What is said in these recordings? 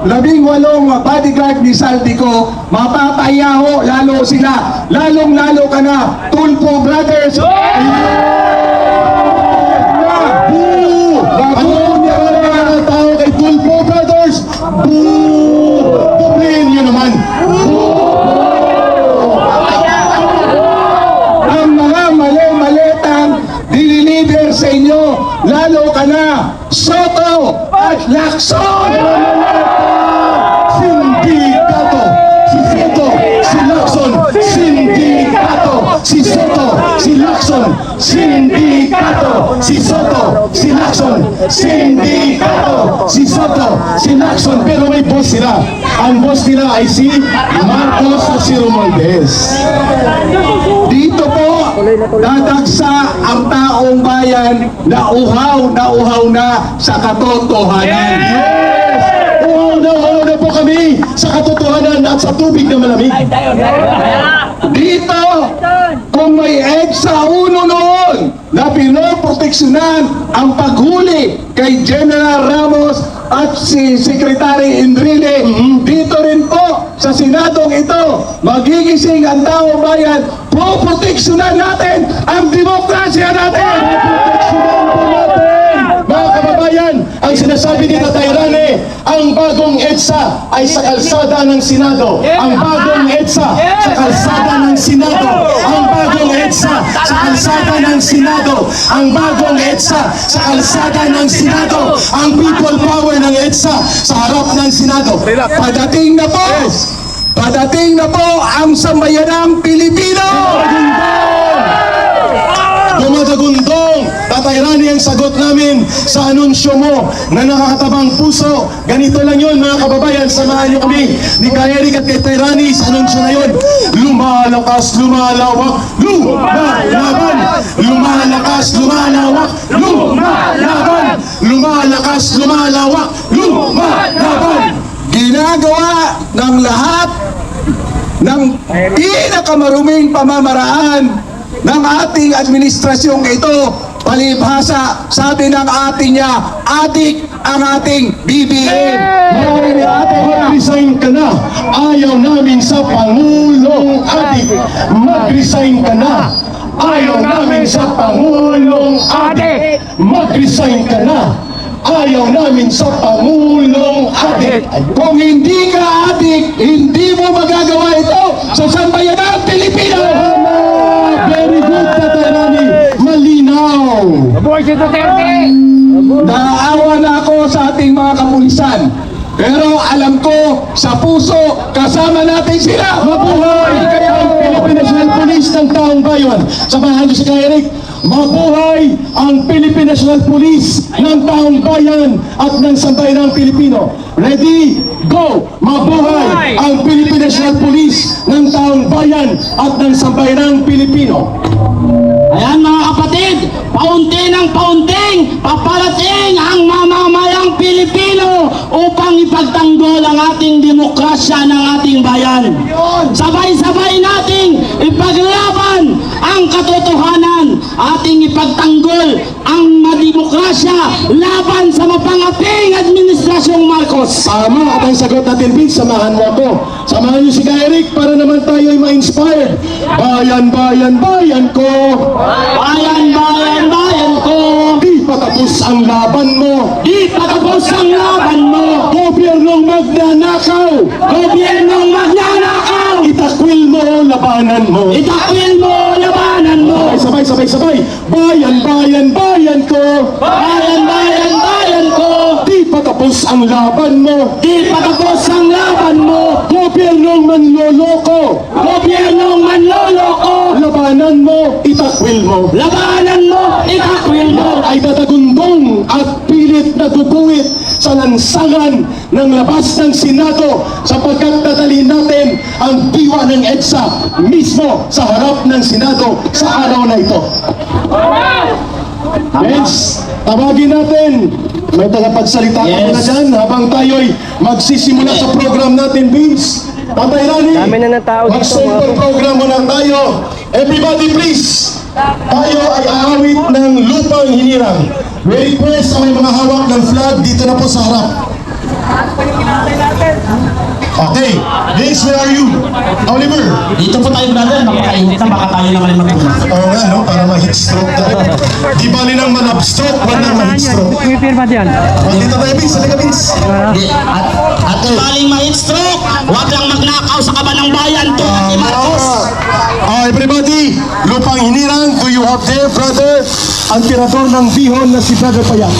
18 bodyguard ni Saldico, mapapahiya ho lalo sila. Lalong-lalo ka na, Tulfo Brothers. Ano niya mga tao kay Tulfo Brothers? Dublin yun naman. Ang mga mali-malitang diniliver sa inyo, lalo ka na, Soto at Lacson. Sindikato, si Soto, si Lacson, sindikato, si Soto, si Lacson, sindikato, si Soto, si Lacson, sindikato, si Soto, si Lacson. Pero may boss sila. Ang boss nila ay si Marcos at si Romualdez. Dito po, dadagsa ang taong bayan na uhaw na sa katotohanan. Uhaw na po kami sa katotohanan at sa tubig na malamig. Dito, kung may EDSA 1 noon na pinoproteksyonan ang paghuli kay General Ramos at si Secretary Enrile, dito rin po sa Senadong ito, magigising ang taong bayan, poproteksyonan natin ang demokrasya natin! Mga kababayan, ang sinasabi ni Tatay Rane, ang bagong EDSA ay sa kalsada ng Senado. Ang bagong EDSA sa kalsada ng Senado. Ang bagong EDSA sa kalsada ng Senado. Ang bagong EDSA sa kalsada ng Senado. Ang people power ng EDSA sa harap ng Senado. Padating na po ang sambayanang Pilipino! Dumadagundong, Tatay Rani, ang sagot namin sa anunsyo mo na nakakatabang puso. Ganito lang yun, mga kababayan, samahan niyo kami ni Kay Eric at kay Tatay Rani sa anunsyo na yun. Lumalakas, lumalawak, lumalaban! Lumalakas, lumalawak, lumalaban! Lumalakas, lumalawak, lumalaban! Ginagawa ng lahat ng pinakamaruming pamamaraan ng ating administrasyong ito, palibhasa, sabi ng ating niya, adik ang ating BBM. Mag-resign ka na. Ayaw namin sa Pangulong adik. Mag-resign ka na. Ayaw namin sa Pangulong adik. Mag-resign ka na. Ayaw namin sa Pangulong adik. Kung hindi ka adik, hindi mo magagawa ito sa sambayanang Pilipino. Very good, Tatay Rani. Malinaw. Naawa na ako sa ating mga kapulisan. Pero alam ko, sa puso, kasama natin sila. Mabuhay ang Philippine National Police ng taong bayan. Samahan niyo si Kay Eric. Mabuhay ang Philippine National Police ng taong bayan at ng sambayanang Pilipino. Ready? Go! Mabuhay ang Philippine National Police ng taong bayan at ng sambayanang Pilipino. Ayan mga kapatid, paunti ng paunting, paparating ang mamamayang Pilipino upang ipagtanggol ang ating demokrasya ng ating bayan. Sabay-sabay nating ipaglaban ang katotohanan, ating ipagtanggol ang mademokrasya laban sa mapangaping Administrasyong Marcos. Tama at ang sagot natin, Vince, samahan mo ako. Samahan niyo si Kay Eric para naman tayo ay ma-inspired. Bayan, bayan, bayan ko. Bayan, bayan, bayan ko. Di patapos ang laban mo. Di patapos ang laban mo. Gobyernong magnanakaw. Gobyernong magnanakaw. Itakwil mo, labanan mo. Itakwil mo, labanan mo. Sabay, sabay, sabay. Bayan, bayan, bayan ko. Bayan, bayan, bayan ko. Di patapos ang laban mo. Di patapos ang laban mo. Gobyernong manloloko. Gobyernong manloloko. Labanan mo, itakwil mo. Labanan mo, itakwil mo. Ay tatagundong at pilit na tutuwid sa lansangan ng labas ng Senado sapagkat dadalhin natin ang diwa ng EDSA mismo sa harap ng Senado sa araw na ito. Vince, tawagin natin. May tagapagsalita ka muna dyan habang tayo'y magsisimula sa program natin, Vince. Tatay Rani, Dami na ng tao dito, mag-sample program muna tayo. Everybody please, tayo ay aawit ng lupang hinirang. We request sa may mga hawak ng flag dito na po sa harap. Okay, Vince, where are you? Oliver? Dito po tayo, brother. Napakainit na. Baka tayo naman ay matulog. Oo nga, no? Para ma-heat stroke tayo. Di ba nang ma-love stroke, wala nang ma-heat stroke. May pirma dyan. Dito tayo, Vince. Halika, Vince. At baling ma-heat stroke, huwag lang magnakaw sa kaban ng bayan to, Ate Marcos. Everybody, lupang hinirang, do you have there, brother? Ang tirador ng bihon na si Brother Payat.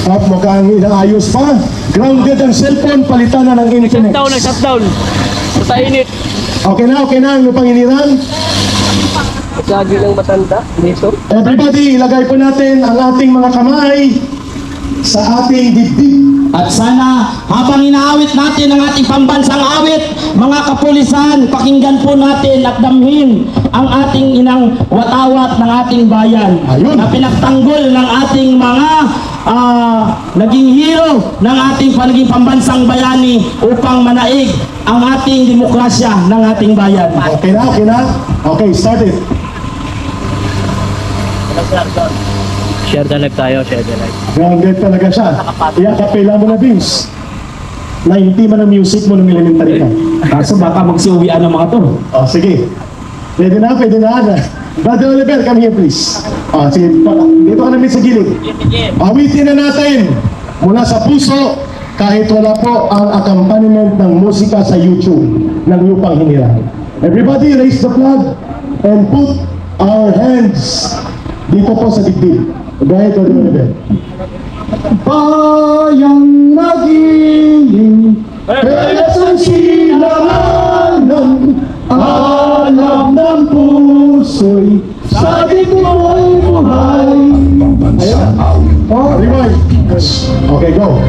At mukhang inaayos pa. Grounded ang cellphone, palitan na ng internet. Shutdown. Sa init. Okay na ang lupang hinirang. Lagi ng matanda. Dito. Everybody, ilagay po natin ang ating mga kamay sa ating dibdib. At sana, habang inaawit natin ang ating pambansang awit, mga kapulisan, pakinggan po natin at damhin ang ating inang watawat ng ating bayan. Ayun. Na pinagtanggol ng ating mga naging hero ng ating naging pambansang bayani upang manaig ang ating demokrasya ng ating bayan. Okay na? Okay, start it. Share the live tayo, share the live. Grounded talaga siya. Iakapela mo na, Vince. Na hindi man ang music mo nung elementary ka. Kaso baka magsiuwian ng mga to. Oh, sige. Pwede na. Brother Oliver, come here please. Oh, sige. Dito ka namin sa gilid. Awitin na natin mula sa puso kahit wala po ang accompaniment ng musika sa YouTube ng Lupang Hinirang. Everybody raise the flag and put our hands dito po sa dibdib. Go ahead, Brother Oliver. Bayang naging Esang silanganan, alam ng puso'y sa dito'y buhay. Ayan. Oh, rewind. Okay, go.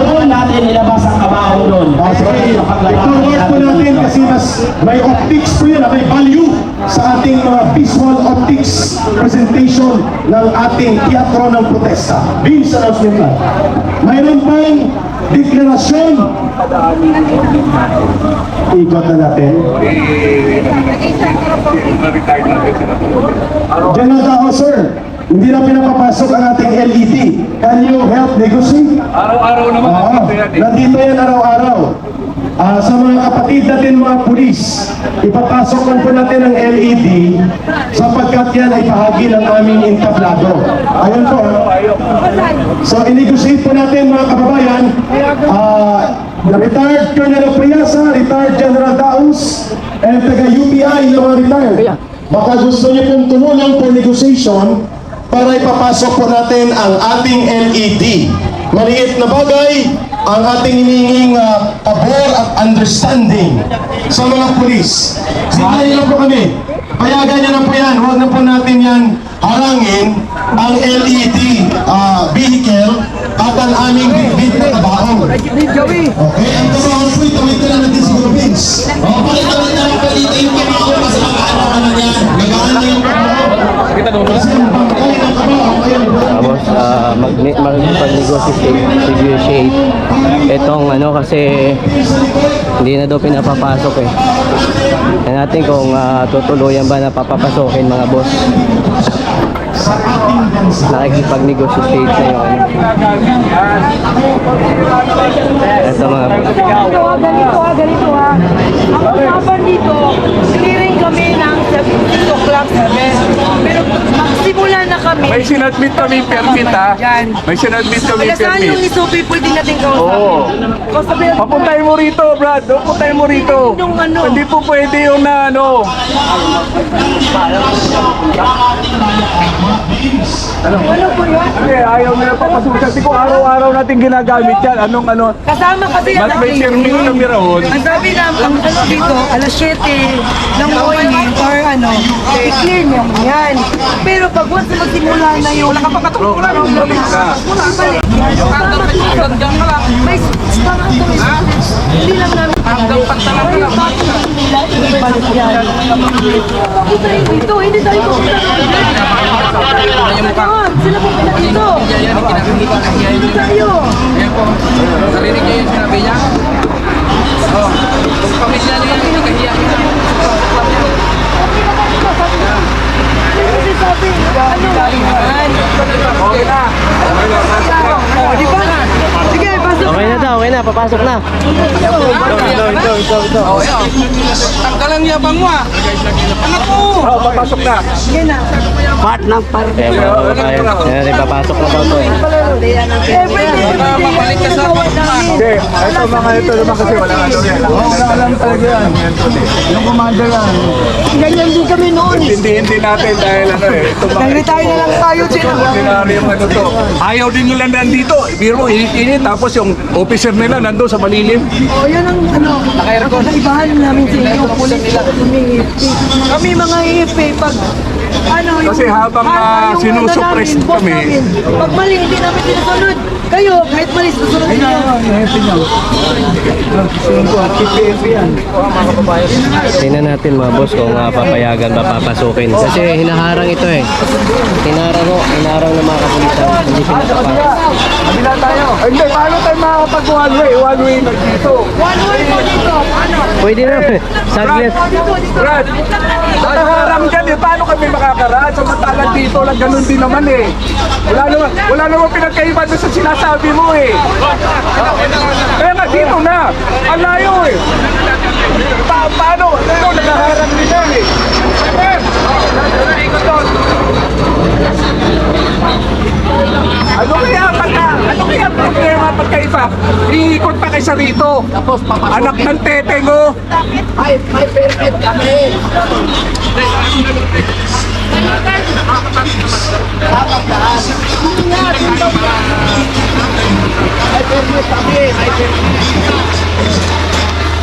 Doon natin ilabas ang kabaong doon. Ito po natin kasi mas may optics po yan, may value sa ating mga visual optics presentation ng ating teatro ng protesta. Vince, announcement lang. Mayroon pang deklarasyon. Ikot na natin. General Dao, sir. Hindi na pinapapasok ang ating LED. Can you help negotiate? Araw-araw naman nandito yan eh. Nandito yan araw-araw. Sa mga kapatid natin mga pulis, ipapasok lang po natin ang LED sapagkat yan ay bahagi ng aming entablado. Ayun po. So, in-negotiate po natin mga kababayan, retired Colonel Priasa, retired General Daus, and taga-UPI na mga retired. Baka gusto niyo pong tumulong for negotiation para ipapasok po natin ang ating LED. Maliit na bagay ang ating hinihinging pabor at understanding sa mga pulis. Sinayin na po kami. Payagan niyo na po yan. Huwag na po natin yan harangin ang LED vehicle at ang aming big na tabaong. Okay, ang tabaong po itawid ka na natin siguro, Vince. Pakitawid naman po dito yung kabaong kasi mag-ano naman yan. Gagaan na yung tabaong. Kasi ang bangkay ng tabaong ay Tapos mag-negotiate itong ano kasi hindi na daw pinapapasok eh. Tignan natin kung tutuluyan ba na papapasokin mga boss. sa ating bansa. Nakikipag-negotiate na yung ano. Ito mga Ganito ha. Ang usapan dito, clearing kami ng 6 o'clock, 7. Pero magsimula na kami. May sinadmit kami permit ha. Yan. May sinadmit kami Alasaan yung permit. iso people din natin kausapin. Oo. Kausapin Papuntahin mo rito, Brad. Papuntahin mo rito. Yung ano. Hindi po pwede yung na ano. Ano po yan? Kasi ayaw nila papasukan. Kasi kung araw-araw natin ginagamit yan. Anong ano. Kasama kasi yan. Mas may permit kami raon. Ang sabi na, ang ano dito, alas 7 ng morning or ano, i-clear niyo yan. Pero pag once na magsimula na yung... Wala ka pa katukulan. Wala balik. May tama ito. Hindi lang namin. Hanggang pagtalang ka lang. Nila, ibalik yan. Pagpuntahin dito, hindi tayo pupunta. Ano? Sila pupunta dito. Hindi tayo. Narinig niyo yung sinabi niya? Oh, kung pamilya niya yung nakahiya niya. Kasi sabi, ano yan? Okay na. Oh, di ba? Sige, pasok Okay na daw, okay na, papasok na. Oh, yun. Tanggalan niya bang mo ah. Anak mo! Oo, papasok na. Sige na. Kaya mga kababayan, ayan, ipapasok na daw to eh. Mabalik ka sa Hindi, ito mga ito naman kasi wala ano yan. Wala lang talaga yan. Yung commander yan. Ganyan din kami noon. Hindi natin dahil ano eh. Ito mga Nag-retire na lang tayo din. ordinary yung ano to. Ayaw din nila nandito. Biro, init-init. Tapos yung officer nila nandun sa malilim. O, yan ang ano. Nakaibahan namin sa inyo. Pulis kami mga AFP pag ano yung... Kasi habang, yung sinusuppress ano namin, boss kami. namin, pag mali, hindi namin sinusunod. Kayo, kahit mali, susunod ninyo. Tingnan natin mga boss kung papayagan ba papasukin. Kasi hinaharang ito eh. Hinarang ng mga kapulisan. Hindi pinapapasok. Kabila tayo. Ay, hindi, paano tayo makakapag one way? One way na dito. One way po dito. Ano? Pwede na. Saglit. Brad, nakaharang dyan eh. Paano kami makakaraan? Samantalang dito lang ganun din naman eh. Wala naman pinagkaiba doon sa sinasabi mo eh. Kaya nga dito na. Ang layo eh. Paano? Ito, nakaharang din yan eh. Ano kaya problema pagkaiba? Iikot pa kayo sa rito. Anak ng teteng oh. May permit kami.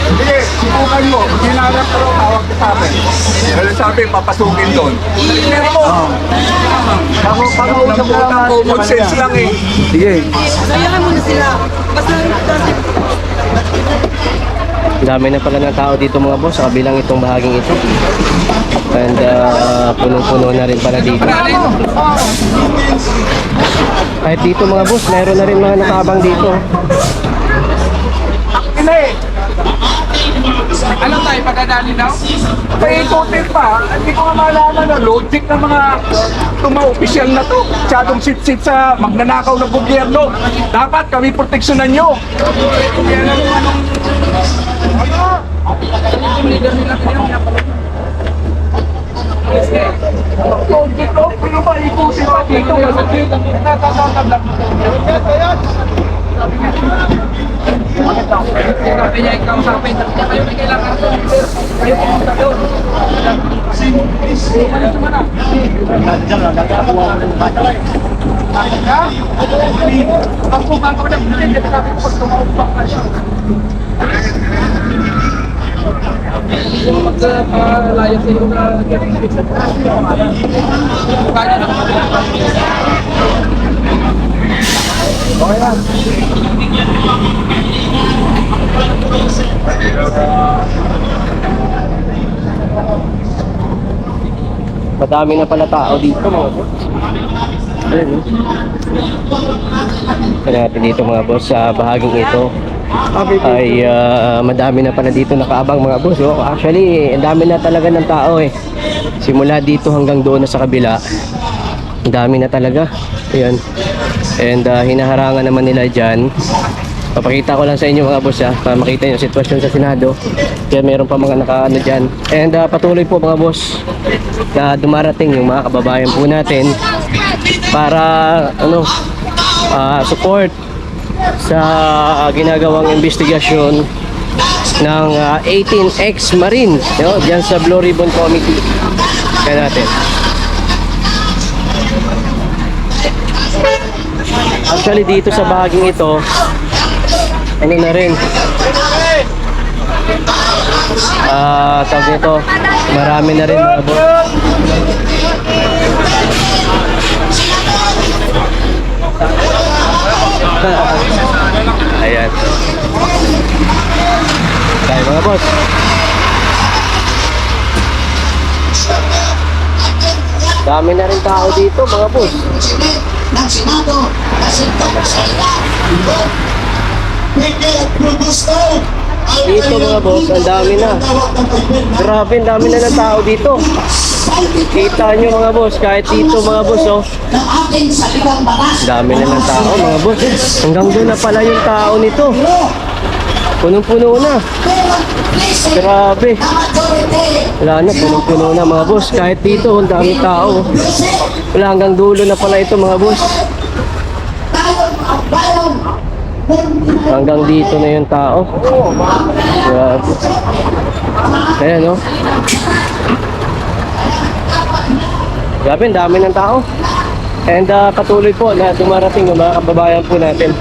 Sige, subukan mo. Ginarap ko rin, tawag ko sa akin. Dahil sabi, papasukin doon. Pero mo, pag-uusap ko ng common sense lang eh. Sige. Sayaan mo na sila. Basta Ang dami na pala ng tao dito mga boss sa kabilang itong bahaging ito. And punong-puno na rin pala dito. Kahit dito mga boss, meron na rin mga nakabang dito. Ina eh. Ano tayo, pagdadali daw? Paikutin pa. Hindi ko nga malaman na logic ng mga opisyal na to. Masyadong sit-sit sa magnanakaw ng gobyerno. Dapat kami proteksyonan nyo. Logic to. Pero ba ikutin pa dito? Sabi niya ikaw sa akin. Kayo may kailangan. Kayo pumunta doon. Ang kumang ko na hindi sabi ko pag tumaupak na siya. Magpalaya sa iyo na kaya na. Madami na pala tao dito mga boss. Ayun. Ito natin dito mga boss sa bahaging ito. Ay madami na pala dito nakaabang mga boss. Oh. Actually, ang dami na talaga ng tao eh. Simula dito hanggang doon na sa kabila. Ang dami na talaga. Ayan. And hinaharangan naman nila dyan. Papakita ko lang sa inyo mga boss para makita yung sitwasyon sa Senado. Kaya meron pa mga nakaano dyan. And patuloy po mga boss na dumarating yung mga kababayan po natin para support sa ginagawang investigasyon ng 18 ex-marine dyan sa Blue Ribbon Committee. Kaya natin. Actually dito sa bahaging ito, ano na rin, tawag nito, marami na rin mga boss. Ayan. Tayo mga boss. Dami na rin tao dito mga boss. Dito mga boss, ang dami na. Grabe, ang dami na ng tao dito. Kita nyo mga boss, kahit dito mga boss, dami na ng tao mga boss. Hanggang doon na pala yung tao nito. Punong-puno na. Grabe. Wala na, punong-puno na mga boss. Kahit dito, ang dami tao. Wala, hanggang dulo na pala ito mga boss. Hanggang dito na yung tao. Grabe. Ayan, no? Grabe, ang dami ng tao. And patuloy po na dumarating yung mga kababayan po natin.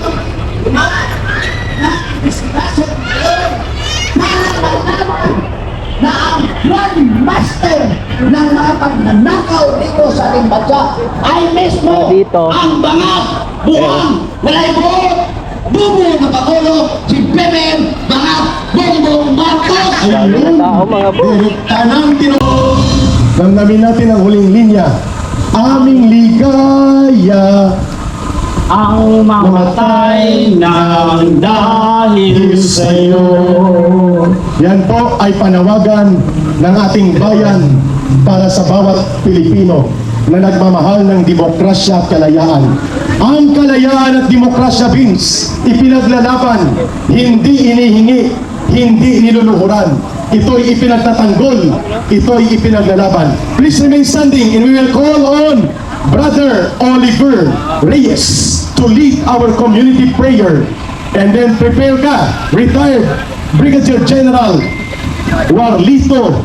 Na ang Grand Master ng mga pagnanakaw dito sa ating bansa ay mismo dito ang bangag, buwang, walay buo, bubo na Pangulo, si Bebeng Bangag Bongbong Marcos. Dami ng tao mga boss. Tanang tinong damdamin natin ang huling linya. Aming ligaya Ang mamatay ng dahil sa'yo. Yan po ay panawagan ng ating bayan para sa bawat Pilipino na nagmamahal ng demokrasya at kalayaan. Ang kalayaan at demokrasya, Vince, ipinaglalaban, hindi inihingi, hindi niluluhuran. Ito'y ipinagtatanggol, ito'y ipinaglalaban. Please remain standing and we will call on Brother Oliver Reyes to lead our community prayer. And then prepare ka, retired Brigadier General Warlito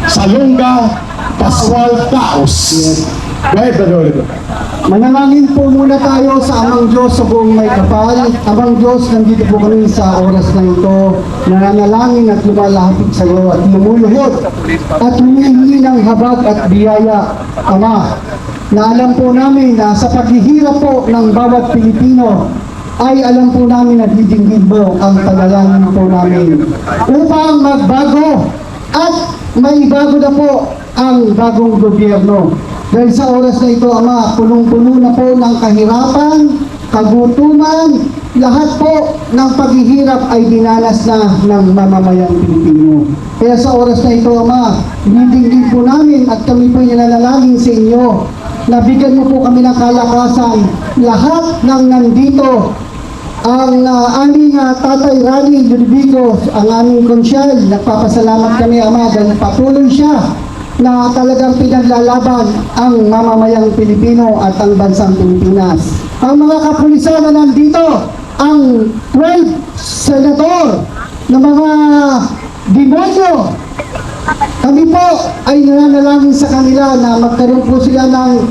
Salonga Pascual Taos. Go ahead, Brother Oliver. Manalangin po muna tayo sa Amang Diyos sa buong may kapal. Amang Diyos, nandito po kami sa oras na ito, nananalangin at lumalapit sa iyo at lumuluhod at humihingi ng habag at biyaya, Ama, na alam po namin na sa paghihirap po ng bawat Pilipino ay alam po namin na didinggin mo ang panalangin po namin upang magbago at may bago na po ang bagong gobyerno. Dahil sa oras na ito, Ama, punong-puno na po ng kahirapan, kagutuman, lahat po ng paghihirap ay dinanas na ng mamamayang Pilipino. Kaya sa oras na ito, Ama, dinigin po namin at kami po nilalangin sa inyo na bigyan mo po kami ng kalakasan. Lahat ng nandito, ang aming Tatay Rani Ludovico, ang aming konsyal, nagpapasalamat kami, Ama, dahil patuloy siya na talagang pinaglalaban ang mamamayang Pilipino at ang bansang Pilipinas. Ang mga kapulisan na nandito, ang 12 senador na mga demonyo, kami po ay nananalangin sa kanila na magkaroon po sila ng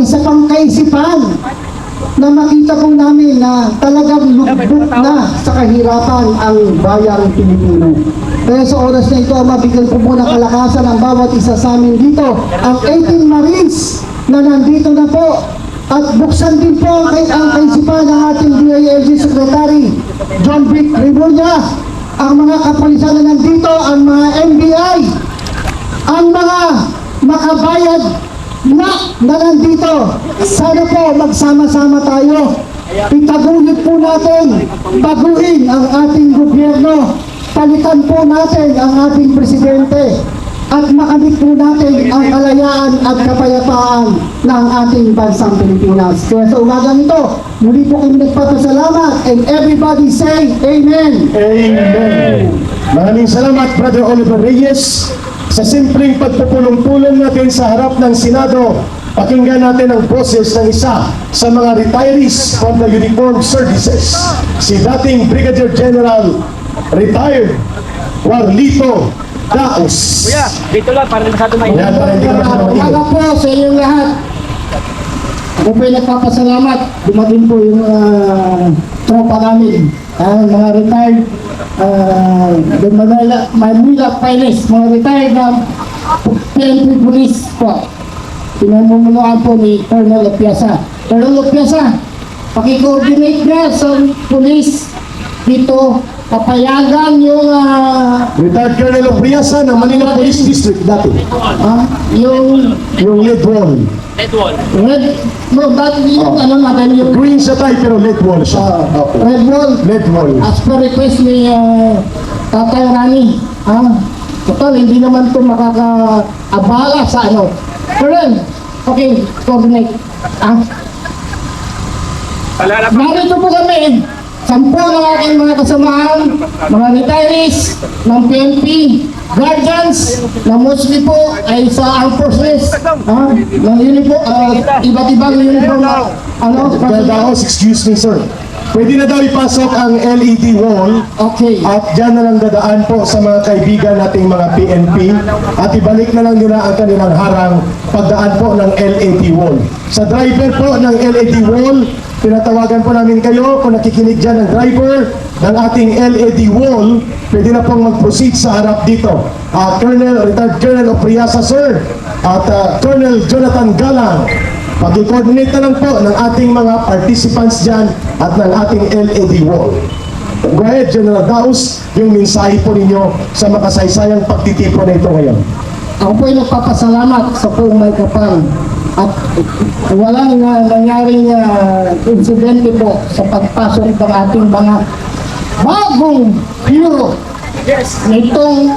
isa pang kaisipan na makita po namin na talagang lubog na sa kahirapan ang bayang Pilipino. Kaya sa oras na ito, mabigyan po muna kalakasan ang bawat isa sa amin dito. Ang 18 Marines na nandito na po at buksan din po ang kaisipan ng ating DILG Secretary John Vic Remulla, ang mga kapulisan na nandito, ang mga NBI, ang mga makabayad na nandito. Sana po magsama-sama tayo. Itagulit po natin, baguhin ang ating gobyerno. Palitan po natin ang ating presidente. at makamit po natin ang kalayaan at kapayapaan ng ating bansang Pilipinas. Kaya sa umagang ito, muli po kami nagpapasalamat and everybody say Amen! Amen. Maraming salamat, Brother Oliver Reyes. Sa simpleng pagpupulong-pulong natin sa harap ng Senado, pakinggan natin ang boses ng isa sa mga retirees from the Uniformed Services, si dating Brigadier General Retired Warlito Daos. Kuya, dito lang para masyado Yan, para hindi ka masyado Umaga po sa inyong lahat. Ako po ay nagpapasalamat. Dumating po yung tropa namin, mga retired Manila Pilots, mga retired na PNP Police po. Pinamumunuan po ni Colonel Opiasa. Colonel Opiasa, paki-coordinate na sa police dito, papayagan yung Retired Colonel Opriasa ng Manila Police District dati. yung Yung lead wall. dati yung natin yung Green siya tayo pero lead wall siya. red wall. Lead wall. As per request ni Tatay Rani, total, hindi naman ito makakaabala sa Colonel, okay, coordinate. Narito po kami, 10 ng aking mga kasamahan, mga retirees ng PNP, guardians, na mostly po ay sa armed forces, ng uniform, iba't ibang uniform na, Daos, excuse me sir. Pwede na daw ipasok ang LED wall okay. at dyan na lang dadaan po sa mga kaibigan nating mga PNP at ibalik na lang nila ang kanilang harang pagdaan po ng LED wall. Sa driver po ng LED wall, tinatawagan po namin kayo kung nakikinig dyan ng driver ng ating LED wall, pwede na pong mag-proceed sa harap dito. Retired Colonel Opriasa sir at Colonel Jonathan Galang, pag-coordinate na lang po ng ating mga participants dyan at ng ating LED wall. Go ahead, General Daos, yung mensahe po ninyo sa makasaysayang pagtitipon na ito ngayon. Ako po ay nagpapasalamat sa buong may kapal at walang nangyaring insidente po sa pagpasok ng ating mga bagong hero nitong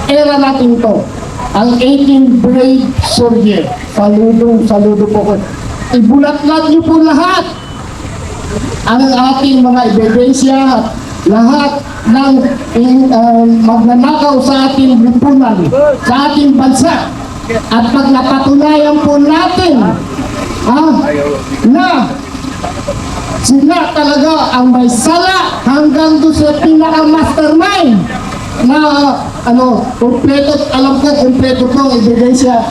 era natin to, ang 18 brave soldier. Saludo po ko. Ibulatlat niyo po lahat ang ating mga ebidensya at lahat ng magnanakaw sa ating lipunan, sa ating bansa. At pag napatunayan po natin na sila talaga ang may sala hanggang doon sa pinaka-mastermind na kumpleto, alam ko kumpleto po ang ebidensya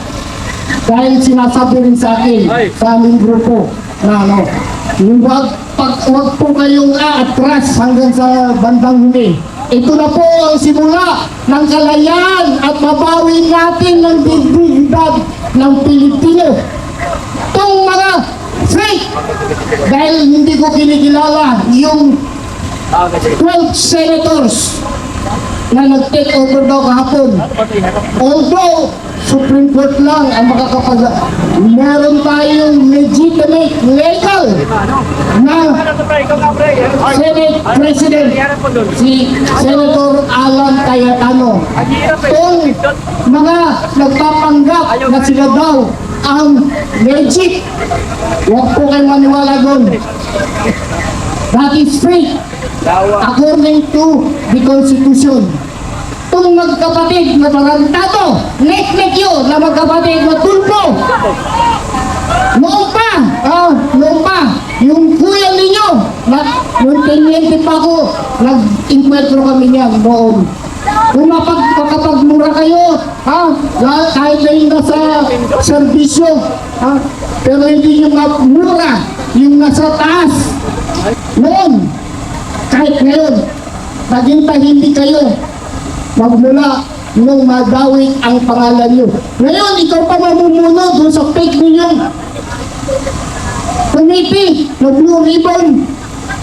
dahil sinasabi rin sa akin, sa aming grupo na yung wag po kayong atras hanggang sa bandang huli. Ito na po ang simula ng kalayaan at mabawi natin ng dignidad ng Pilipino. Itong mga fake, dahil hindi ko kinikilala yung 12 senators na nag-take over daw kahapon. Although, Supreme Court lang ang meron tayong legitimate, legal na Senate President, si Senator Alan Cayetano. Itong mga nagpapanggap na sila daw ang legit, huwag po kayong maniwala doon. That is fake according to the Constitution. Itong magkapatid na tarantado, nek-nek yun na magkapatid na tulpo. Noon pa, yung kuya ninyo, yung teniente pa ko, nag-inkwentro kami niyan noon. Kung makapagmura kayo, kahit na yung nasa serbisyo, pero hindi yung mura, yung nasa taas. Noon, kahit ngayon, naghintay hindi kayo magmula nung madawit ang pangalan nyo. Ngayon, ikaw pa mamumuno doon sa fake ninyong committee na Blue Ribbon.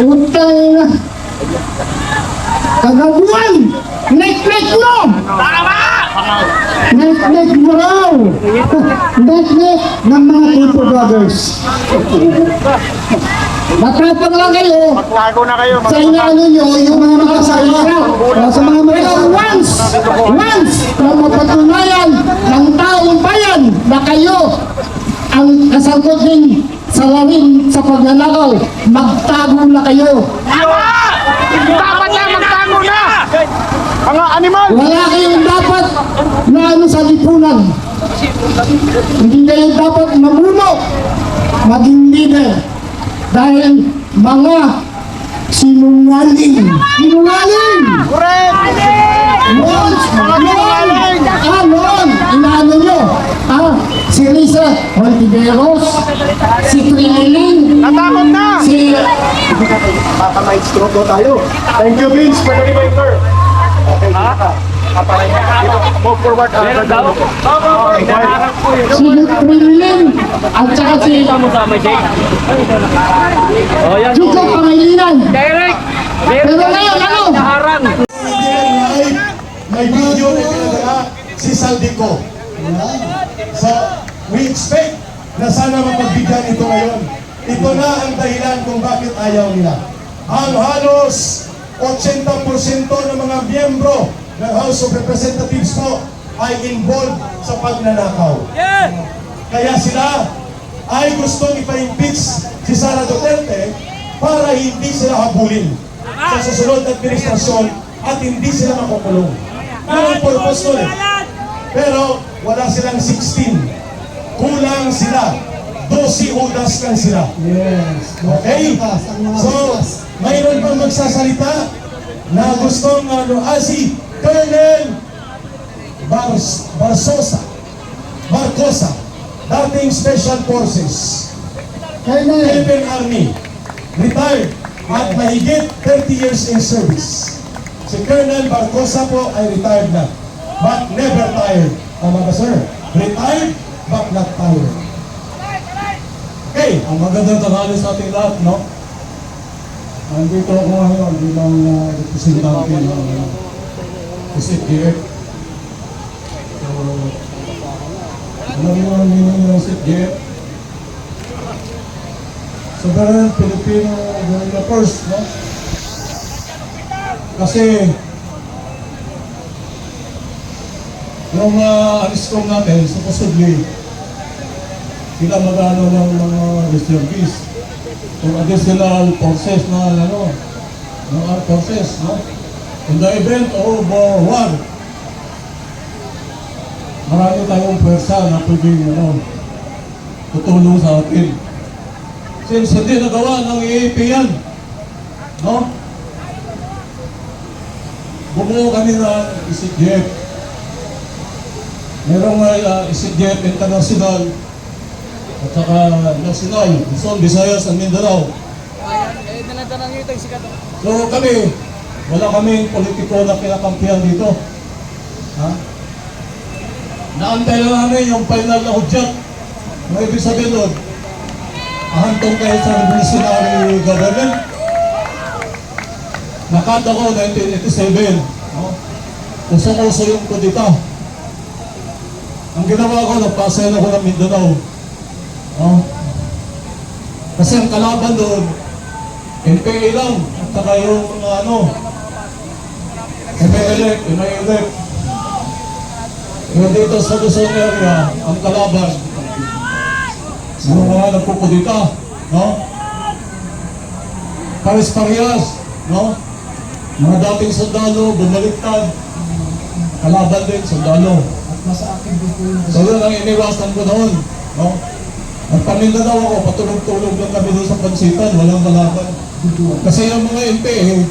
Utang kagabuan! Nek-nek mo! Tama! Nek-nek mo raw! Nek-nek ng mga Tipo Brothers. Matapang lang kayo sa inaano nyo yung mga makasama sa mga makasama. Once na mapatunayan ng taong bayan na kayo ang kasangkot din sa larin sa pagnanakaw, magtago na kayo. Dapat na magtago na! Mga animal! Wala kayong dapat na ano sa lipunan. Hindi kayo dapat mamuno, maging leader. Dahil mga sinungaling. Sinungaling! Noon, inaano nyo, si Risa Hontiveros, si Krililing, Natakot na! si Makaka-stroke tayo. Thank you, Vince, for the reminder. Move forward. si Krililing, at saka si Chico Pangilinan. Pero ngayon, ano? May video na pinadala si Saldico. So, we expect na sana mapagbigyan ito ngayon. Ito na ang dahilan kung bakit ayaw nila. Ang halos 80% ng mga miyembro ng House of Representatives po ay involved sa pagnanakaw. Kaya sila ay gustong ipa-impeach si Sara Duterte para hindi sila habulin sa susunod na administrasyon at hindi sila makukulong. Yan ang purpose nun eh. Pero wala silang 16. Kulang sila. 12 udas lang sila. Yes. Okay? So, mayroon pang magsasalita na gustong si Colonel Barcosa, dating Special Forces, Philippine Army, retired at mahigit 30 years in service. Si Colonel Barcosa po ay retired na, but never tired. Tama ba, sir? Retired, but not tired. Okay, ang magandang tanghali sa ating lahat, no? Nandito ako ngayon bilang representante ng SFGF. So, alam mo ang meaning ng SFGF? Sovereign Filipino Guerrilla Force, no? Kasi yung aniskom natin, supposedly, sila magano ng mga reservists. Kung additional forces na ng armed forces, no? In the event of war, marami tayong pwersa na pwedeng tutulong sa atin. Since hindi nagawa ng EAP yan, no? Bumuo kami ng SCDF. Merong SCDF International at saka National, Luzon, Visayas, and Mindanao. So kami, wala kaming politiko na kinakampihan dito. Ha? Naantay lang namin yung final na hudyat. May ibig sabihin doon, ahantong kayo sa revolutionary government. Nakat ako 1987. No? Usong-uso yung kudita. Ang ginawa ko, nagpasayan ako ng Mindanao. No? Kasi ang kalaban doon, NPA lang, at saka yung mga MPLF, MILF. Yung dito sa Luzon area, ang kalaban, yung mga nagpupudita, no? Pares-parehas, no? Mga dating sundalo, bumaliktad, kalaban din, sundalo. So yun ang iniwasan ko noon, no? Nagpamindanao ako, patulog-tulog lang kami doon sa pansitan, walang kalaban. Kasi yung mga NPA,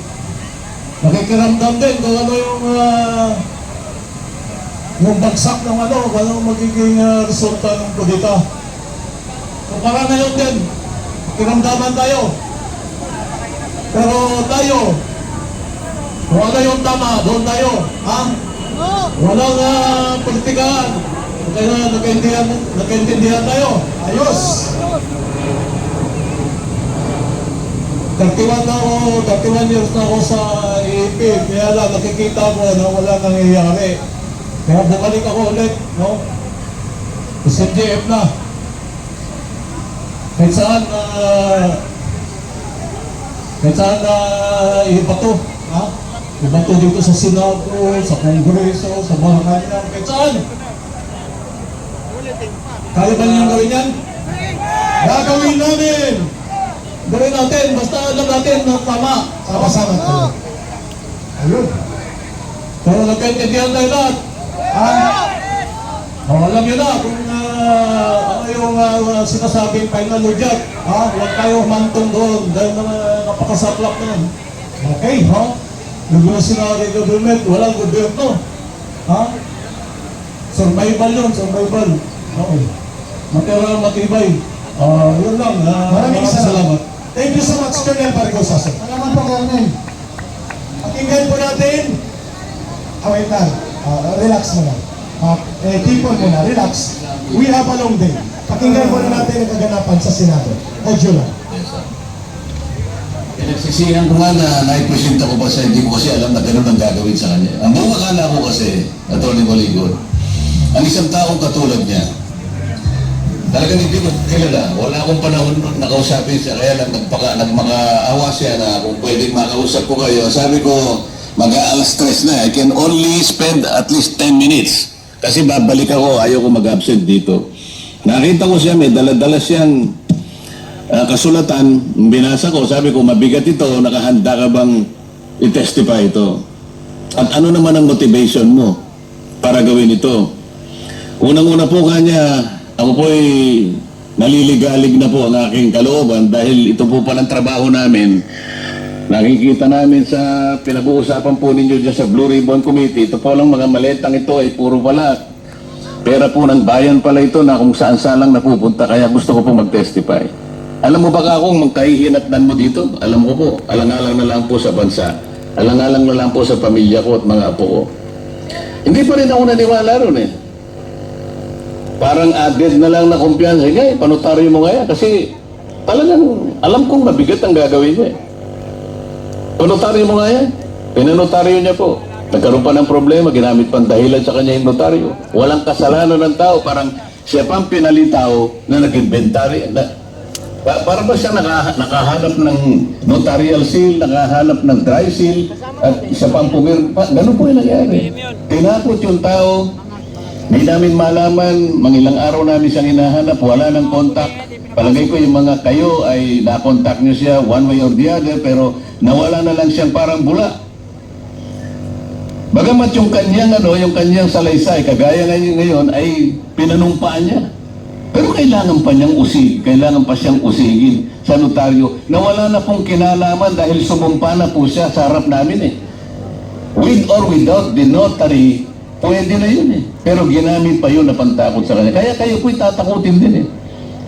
nakikiramdam din kung ano yung bagsak ng anong magiging resulta ng kudita. So para ngayon din, kiramdaman tayo. Pero tayo, kung ano yung tama, doon tayo. Ha? Walang politikaan. Kaya nagkaintindihan tayo. Ayos! 31 years na ako sa EAP, kaya lang nakikita ko na wala nangyayari. Kaya bumalik ako ulit, no? SNJF na. Kahit saan ibato, ha? Ibato dito sa Senado, sa Kongreso, sa Malacanang, kahit saan. Kaya ba niyang gawin yan? Gagawin namin! Gawin natin, basta alam natin na tama. Sama-sama tayo. Ayun. Pero nagkaintindihan tayo lahat. Alam niyo na kung ano yung sinasabing final lujat. Huwag tayo humantong doon dahil napakasaklap na. Okay, ha? Revolutionary government, walang gobyerno. Survival yun, survival. Okay. Matira, matibay. Yun lang. Maraming salamat. Thank you so much, Colonel Parigosaso. Salamat po, Colonel. Pakinggan po natin. Wait lang. Relax muna. Keep on muna. Relax. We have a long day. Pakinggan muna natin ang kaganapan sa Senado. Audio lang. Pinagsisihan ko nga na naipresenta ko pa siya, hindi ko kasi alam na gano'n ang gagawin sa kanya. Ang buong akala ko kasi, Atty. Baligon, ang isang taong katulad niya, talagang hindi ko kilala. Wala akong panahon nakausapin siya, kaya lang nagmakaawa siya na kung pwedeng makausap ko kayo. Sabi ko, mag-aalas stress na. I can only spend at least 10 minutes. Kasi babalik ako, ayaw ko mag-absent dito. Nakita ko siya, may dala-dala siyang kasulatan, binasa ko, sabi ko, mabigat ito, nakahanda ka bang i-testify ito? At ano naman ang motivation mo para gawin ito? Unang-una po kanya, ako po ay naliligalig na po ang aking kalooban dahil ito po palang trabaho namin. Nakikita namin sa pinag-uusapan po ninyo dyan sa Blue Ribbon Committee, ito po lang mga maletang ito ay puro pala. Pera po ng bayan pala ito na kung saan-saan lang napupunta, kaya gusto ko po mag-testify. Alam mo ba kung magkahihinatnan mo dito? Alam ko po, alang-alang na lang po sa bansa. Alang-alang na lang po sa pamilya ko at mga apo ko. Hindi pa rin ako naniwala ron eh. Parang added na lang na kumpiyansa. Ngay, panotaryo mo nga yan. Kasi talagang alam kong mabigat ang gagawin niya eh. Panotaryo mo nga yan. Pinanotaryo niya po. Nagkaroon pa ng problema, ginamit pang dahilan sa kanya yung notaryo. Walang kasalanan ng tao. Parang siya pang pinalitaw na nag-inventary. Para ba siya nakahanap ng notarial seal, nakahanap ng dry seal, at isa pang pumirpa? Ganun po yung nangyari. Tinakot yung tao, hindi namin malaman, mangilang araw namin siyang hinahanap, wala ng contact. Palagay ko yung mga kayo ay na-contact nyo siya one way or the other, pero nawala na lang siyang parang bula. Bagamat yung kanyang salaysay, kagaya ngayon ay pinanumpaan niya. Pero kailangan pa siyang usigin sa notaryo na wala na pong kinalaman dahil sumumpa na po siya sa harap namin eh. With or without the notary, pwede na yun eh. Pero ginamit pa yun na pantakot sa kanya. Kaya kayo po'y tatakutin din eh.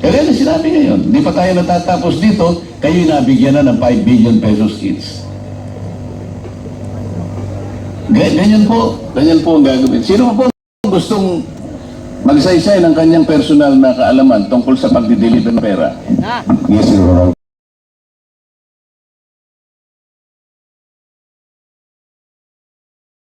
Kaya na sinabi ngayon, hindi pa tayo natatapos dito, kayo'y nabigyan na ng 5 billion pesos each. Ganyan po ang gagawin. Sino po gustong magsaysay ng kanyang personal na kaalaman tungkol sa pagdideliver ng pera? Yes, Your Honor.